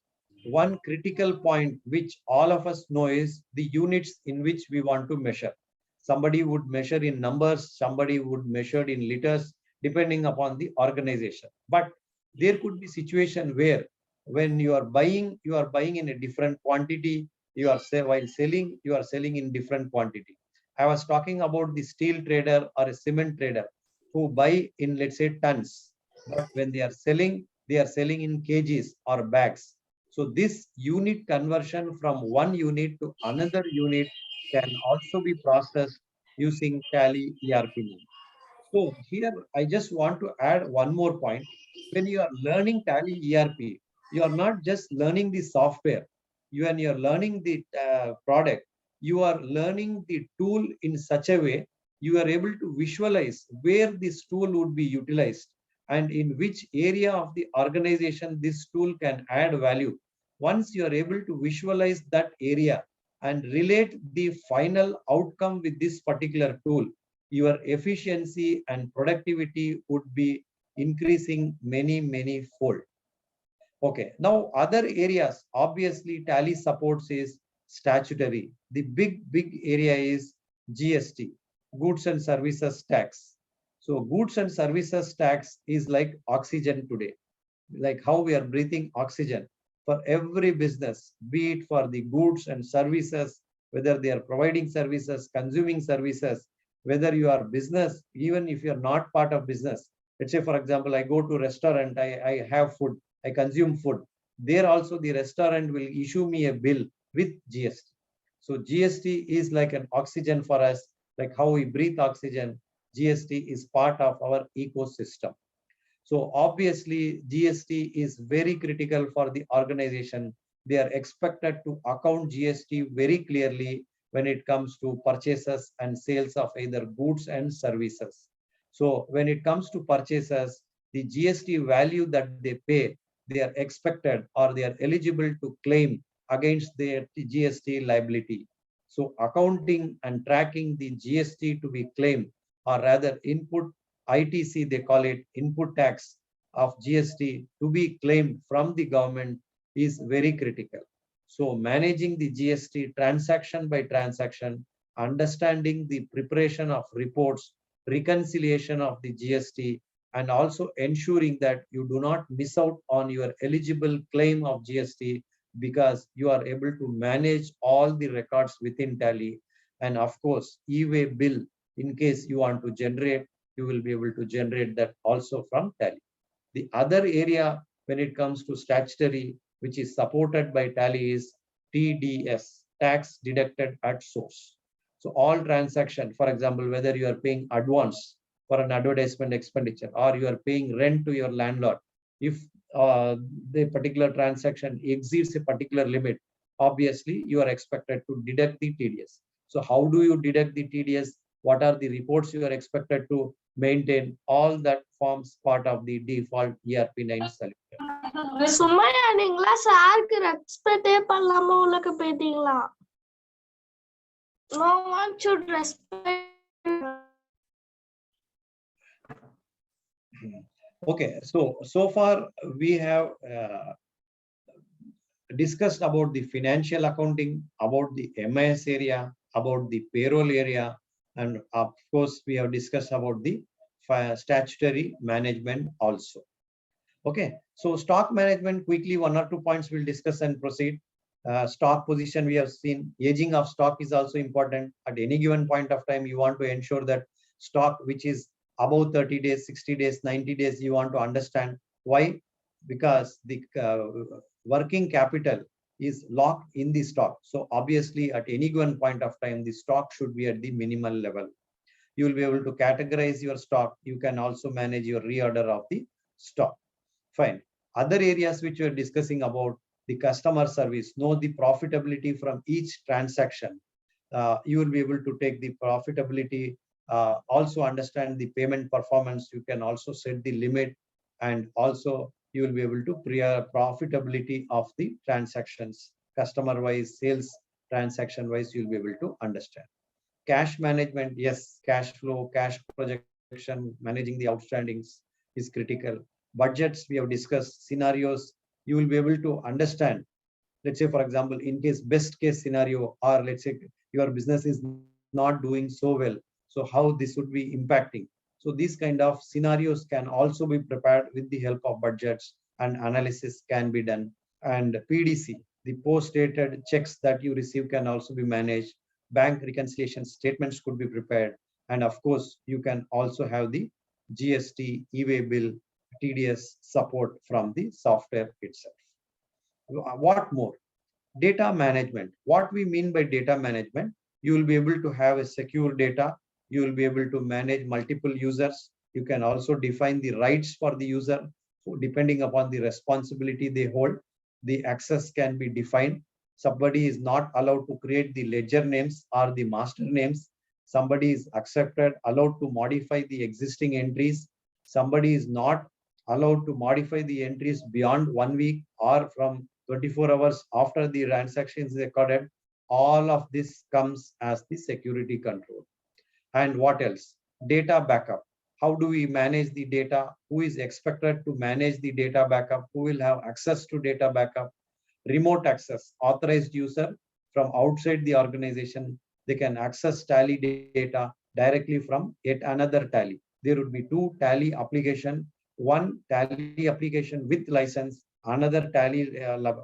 one critical point which all of us know is the units in which we want to measure. Somebody would measure in numbers, somebody would measure in liters, depending upon the organization. But there could be situation where when you are buying in a different quantity. While selling, you are selling in different quantity. I was talking about the steel trader or a cement trader who buy in, let's say, tons, but when they are selling in kgs or bags. So this unit conversion from one unit to another unit can also be processed using Tally ERP. So here I just want to add one more point. When you are learning Tally ERP, you are not just learning the software. When you are learning the product, you are learning the tool in such a way you are able to visualize where this tool would be utilized and in which area of the organization this tool can add value. Once you are able to visualize that area and relate the final outcome with this particular tool, your efficiency and productivity would be increasing many fold. Okay, now other areas obviously Tally supports is statutory. The big area is GST, goods and services tax. So goods and services tax is like oxygen today, like how we are breathing oxygen for every business, be it for the goods and services, whether they are providing services, consuming services, whether you are business, even if you are not part of business. Let's say, for example, I go to a restaurant, I have food, I consume food. There also the restaurant will issue me a bill with GST. So GST is like an oxygen for us, like how we breathe oxygen. GST is part of our ecosystem. So obviously GST is very critical for the organization. They are expected to account GST very clearly when it comes to purchases and sales of either goods and services. So when it comes to purchases, the GST value that they pay, they are expected or they are eligible to claim against their GST liability. So accounting and tracking the GST to be claimed, or rather input ITC, they call it input tax of GST to be claimed from the government is very critical. So managing the GST transaction by transaction, understanding the preparation of reports, reconciliation of the GST, and also ensuring that you do not miss out on your eligible claim of GST because you are able to manage all the records within Tally. And of course, e-way bill, in case you want to generate, you will be able to generate that also from Tally. The other area when it comes to statutory, which is supported by Tally, is TDS, tax deducted at source. So all transaction, for example, whether you are paying advance for an advertisement expenditure or you are paying rent to your landlord, if the particular transaction exceeds a particular limit, obviously you are expected to deduct the TDS. So how do you deduct the TDS? What are the reports you are expected to maintain? All that forms part of the default ERP9 solution. சும்மா நீங்களா சாருக்கு ரெஸ்பெக்டே பண்ணாம உள்ளக்க போயிட்டீங்களா? No one should respect. Okay, so far we have discussed about the financial accounting, about the MIS area, about the payroll area, and of course we have discussed about the statutory management also. Okay, so stock management, quickly 1 or 2 points we'll discuss and proceed. Stock position, we have seen aging of stock is also important. At any given point of time, you want to ensure that stock which is above 30 days, 60 days, 90 days, you want to understand why. Because the working capital is locked in the stock. So obviously at any given point of time, the stock should be at the minimal level. You will be able to categorize your stock. You can also manage your reorder of the stock. Fine. Other areas which we are discussing about the customer service, know the profitability from each transaction. You will be able to take the profitability, also understand the payment performance. You can also set the limit, and also you will be able to profitability of the transactions, customer wise, sales transaction wise, you'll be able to understand. Cash management, yes, cash flow, cash projection, managing the outstandings is critical. Budgets, we have discussed. Scenarios, you will be able to understand. Let's say, for example, in case best case scenario, or let's say your business is not doing so well, so how this would be impacting. So these kind of scenarios can also be prepared with the help of budgets, and analysis can be done. And PDC, the post-dated checks that you receive, can also be managed. Bank reconciliation statements could be prepared. And of course, you can also have the GST, e-way bill, TDS support from the software itself. What more? Data management. What we mean by data management, you will be able to have a secure data. You will be able to manage multiple users. You can also define the rights for the user. So depending upon the responsibility they hold, the access can be defined. Somebody is not allowed to create the ledger names or the master names. Somebody is allowed to modify the existing entries. Somebody is not allowed to modify the entries beyond 1 week or from 24 hours after the transaction is recorded. All of this comes as the security control. And what else? Data backup. How do we manage the data? Who is expected to manage the data backup? Who will have access to data backup? Remote access. Authorized user from outside the organization, they can access Tally data directly from yet another Tally. There would be two Tally application, one Tally application with license, another Tally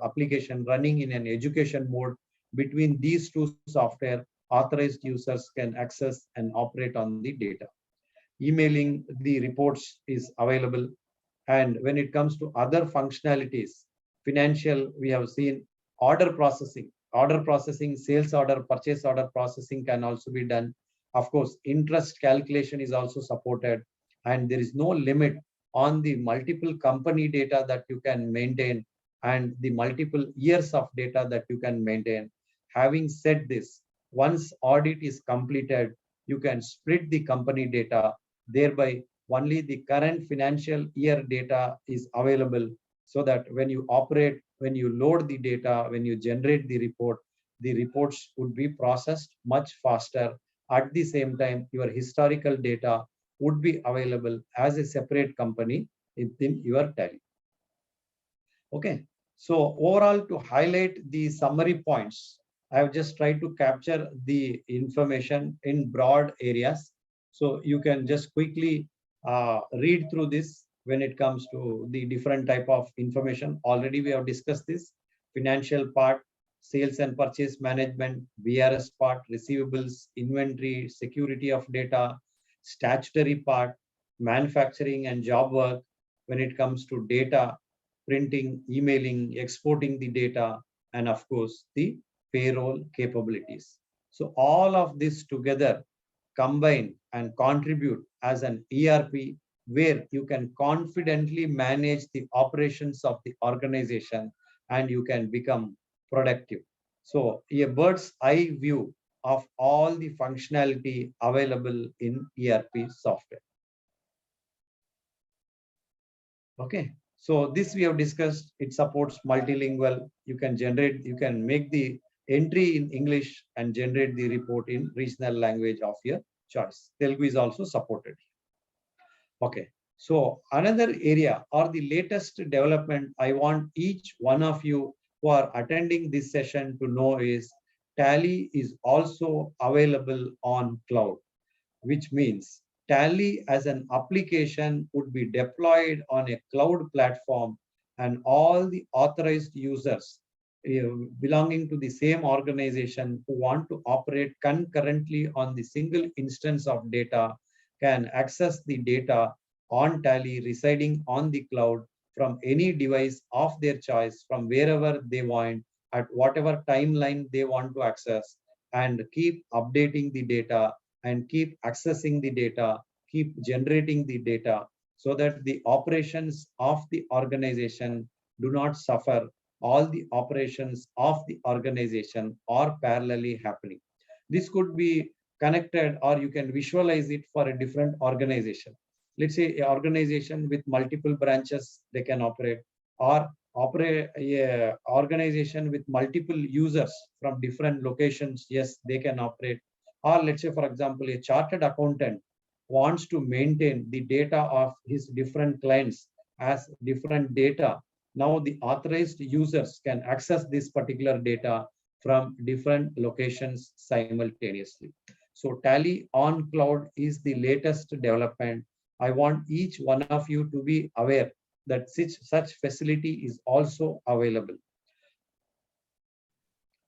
application running in an education mode. Between these two software, authorized users can access and operate on the data. Emailing the reports is available. And when it comes to other functionalities, financial, we have seen order processing, sales order, purchase order processing can also be done. Of course, interest calculation is also supported, and there is no limit on the multiple company data that you can maintain and the multiple years of data that you can maintain. Having said this, once audit is completed, you can split the company data, thereby only the current financial year data is available, so that when you operate, when you load the data, when you generate the reports would be processed much faster. At the same time, your historical data would be available as a separate company within your Tally. Okay, so overall, to highlight the summary points, I have just tried to capture the information in broad areas. So you can just quickly read through this when it comes to the different type of information. Already we have discussed this: financial part, sales and purchase management, VRS part, receivables, inventory, security of data, statutory part, manufacturing and job work. When it comes to data, printing, emailing, exporting the data, and of course the payroll capabilities. So all of this together combine and contribute as an ERP, where you can confidently manage the operations of the organization and you can become productive. So a bird's eye view of all the functionality available in ERP software. Okay, so this we have discussed. It supports multilingual. You can make the entry in English and generate the report in regional language of your choice. Telugu is also supported. Okay, so another area or the latest development I want each one of you who are attending this session to know is Tally is also available on cloud, which means Tally as an application would be deployed on a cloud platform, and all the authorized users belonging to the same organization who want to operate concurrently on the single instance of data can access the data on Tally residing on the cloud from any device of their choice, from wherever they want, at whatever timeline they want to access, and keep updating the data and keep accessing the data, keep generating the data, so that the operations of the organization do not suffer. All the operations of the organization are parallelly happening. This could be connected, or you can visualize it for a different organization. Let's say an organization with multiple branches, they can operate, or operate a organization with multiple users from different locations. Yes, they can operate. Or let's say, for example, a chartered accountant wants to maintain the data of his different clients as different data. Now the authorized users can access this particular data from different locations simultaneously. So Tally on cloud is the latest development. I want each one of you to be aware that such facility is also available.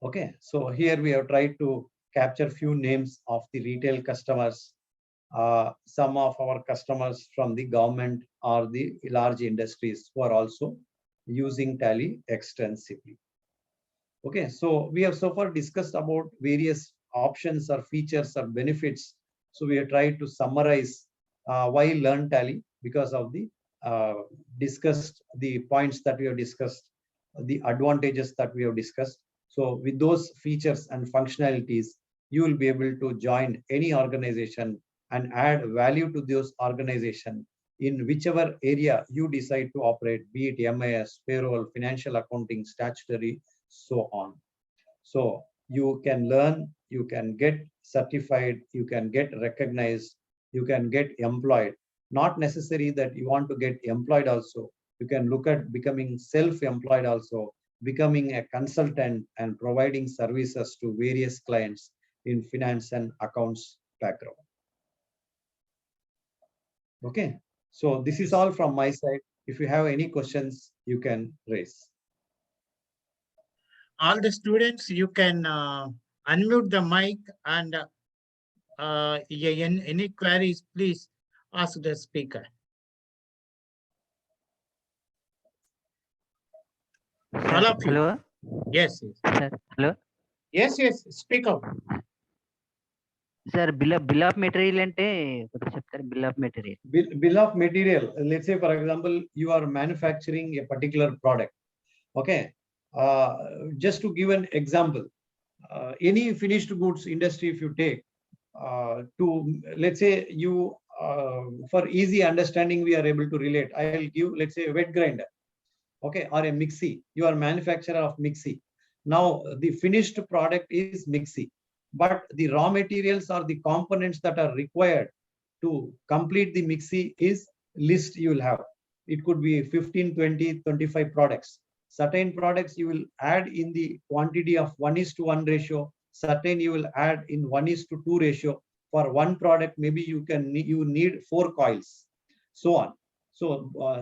Okay, so here we have tried to capture few names of the retail customers. Some of our customers from the government or the large industries who are also using Tally extensively. Okay, so we have so far discussed about various options or features or benefits. So we have tried to summarize why learn Tally, because of the discussed the points that we have discussed, the advantages that we have discussed. So with those features and functionalities, you will be able to join any organization and add value to those organizations in whichever area you decide to operate, be it MIS, payroll, financial accounting, statutory, so on. So you can learn, you can get certified, you can get recognized, you can get employed. Not necessary that you want to get employed also. You can look at becoming self-employed also, becoming a consultant and providing services to various clients in finance and accounts background. Okay, so this is all from my side. If you have any questions, you can raise. All the students, you can unmute the mic, and any queries, please ask the speaker. All of you. Hello, Yes, yes. sir. Hello, Yes, yes, speak up. sir. Bill of material ante koda cheptaru. Bill of material. Bill of material. Let's say, for example, you are manufacturing a particular product. Okay, just to give an example, any finished goods industry, if you take, to let's say you, for easy understanding, we are able to relate. I'll give, let's say, a wet grinder, okay, or a mixie. You are manufacturer of mixie. Now the finished product is mixie, but the raw materials or the components that are required to complete the mixie is list you will have. It could be 15, 20, 25 products. Certain products you will add in the quantity of 1:1 ratio. Certain you will add in 1:2 ratio. For one product, maybe you need 4 coils, so on. So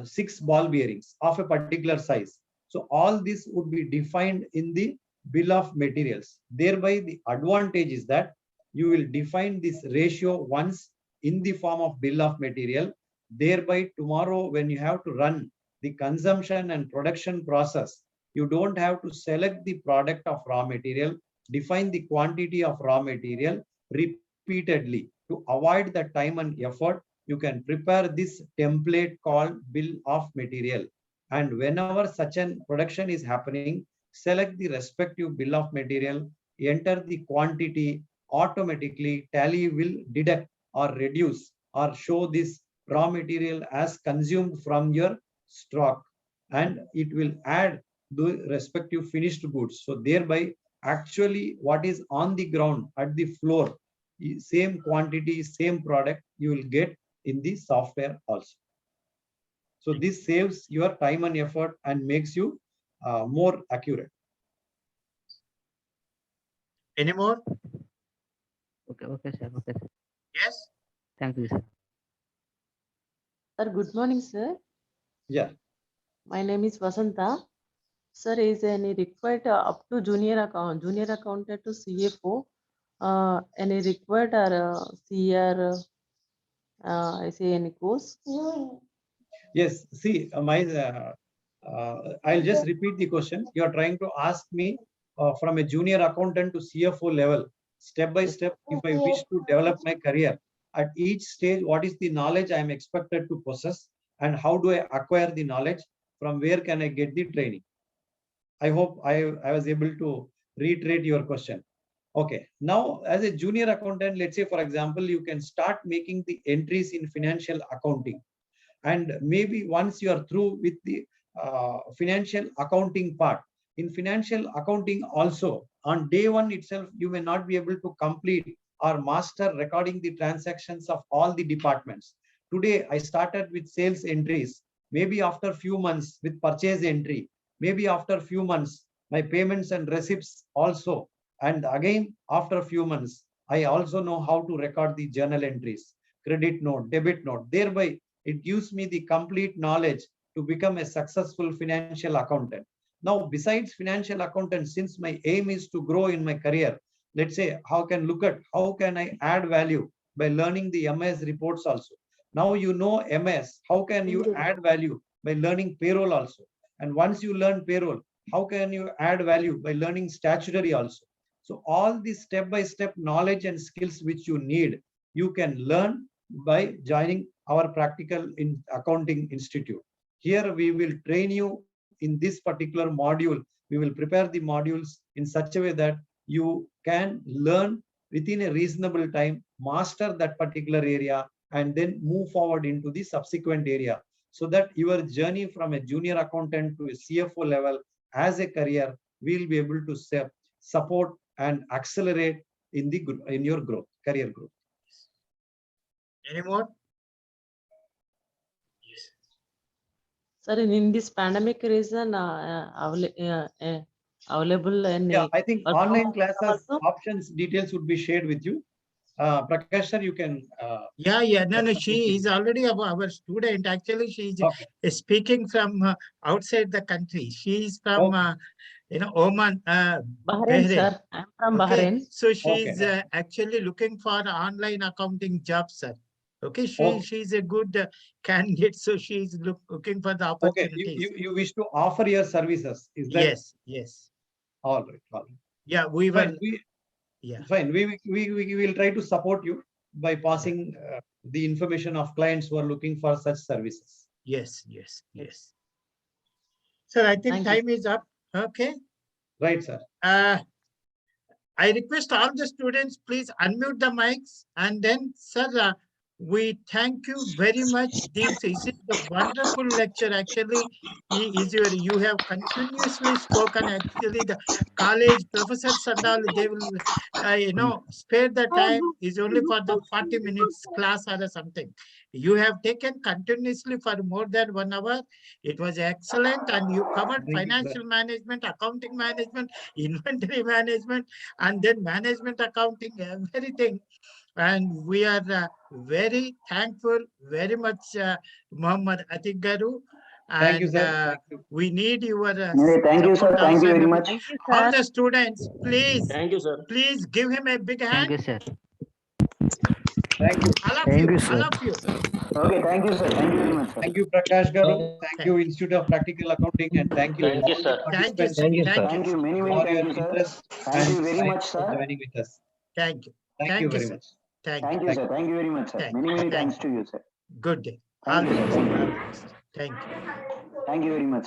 6 ball bearings of a particular size. So all this would be defined in the bill of materials. Thereby the advantage is that you will define this ratio once in the form of bill of material. Thereby tomorrow when you have to run the consumption and production process, you don't have to select the product of raw material, define the quantity of raw material repeatedly. To avoid the time and effort, you can prepare this template called bill of material. And whenever such an production is happening, select the respective bill of material, enter the quantity, automatically Tally will deduct or reduce or show this raw material as consumed from your stock, and it will add the respective finished goods. So thereby actually what is on the ground at the floor, same quantity, same product you will get in the software also. So this saves your time and effort and makes you more accurate. Any more? Okay, okay, sir. Okay, sir. Yes. Thank you, sir. Sir, good morning, sir. Yeah. My name is Vasanta. Sir, is any required up to junior accountant to CFO? Any required or CR? I say any course? Yes. See, I'll just repeat the question. You are trying to ask me from a junior accountant to CFO level. step by step, if I wish to develop my career, at each stage, what is the knowledge I am expected to possess, and how do I acquire the knowledge? From where can I get the training? I hope I was able to reiterate your question. Okay, now as a junior accountant, let's say, for example, you can start making the entries in financial accounting. And maybe once you are through with the financial accounting part, in financial accounting also, on day one itself, you may not be able to complete or master recording the transactions of all the departments. Today, I started with sales entries. Maybe after few months with purchase entry, maybe after few months, my payments and receipts also. And again, after a few months, I also know how to record the journal entries, credit note, debit note. Thereby, it gives me the complete knowledge to become a successful financial accountant. Now, besides financial accountant, since my aim is to grow in my career, let's say, how can I add value by learning the MS reports also. Now you know MS, how can you add value by learning payroll also? And once you learn payroll, how can you add value by learning statutory also? So all these step-by-step knowledge and skills which you need, you can learn by joining our practical in accounting institute. Here we will train you in this particular module. We will prepare the modules in such a way that you can learn within a reasonable time, master that particular area, and then move forward into the subsequent area, so that your journey from a junior accountant to a CFO level as a career will be able to support and accelerate in your growth, career growth. Any more? Yes. Sir, in this pandemic reason, available and Yeah, I think online classes also? options details would be shared with you. Prakash sir, you can. Yeah. No. She is already our student. Actually, she is speaking from outside the country. She is from, Oman, Bahrain, Bahrain. sir. I'm from Okay. Bahrain. So she's actually looking for online accounting job, sir. Okay. She's a good candidate. So she's looking for the Okay, opportunities. you wish to offer your services, is that? Yes. All right. Yeah, we will. Fine. We will try to support you by passing the information of clients who are looking for such services. Yes. Sir, I think Thank you. time is up. Okay. Right, sir. I request all the students, please unmute the mics, and then, sir, we thank you very much. This is a wonderful lecture. Actually, you have continuously spoken. Actually, the college professors and all, they will, spare the time is only for the 40 minutes class or something. You have taken continuously for more than 1 hour. It was excellent, and you covered financial management, accounting management, inventory management, and then management accounting, everything. And we are very thankful, very much, Mohammed Ateeq Garu. Thank you, And sir. Thank you. we need your Thank you, sir. support Thank you also. very much. Thank you, All sir. the students, please, Thank you, sir. please give him a big Thank hand. you, sir. Thank you. All of Thank you, you, sir. all of you. Okay, thank you, sir. Thank you very much, sir. Thank you, Prakash Garu. Thank you, Institute of Practical Accounting, and thank you Thank you, all sir. the Thank you, participants sir. Thank you. Many for thank your you, sir. interest Thank you and very time much, for sir. joining with us. Thank you. Thank you very sir. much. Thank Thank you. you, sir. Thank you very much, sir. Thank Many you. thanks to you, sir. Good day. All Thank the you, best. sir. All the best. Thank you. Thank you very much.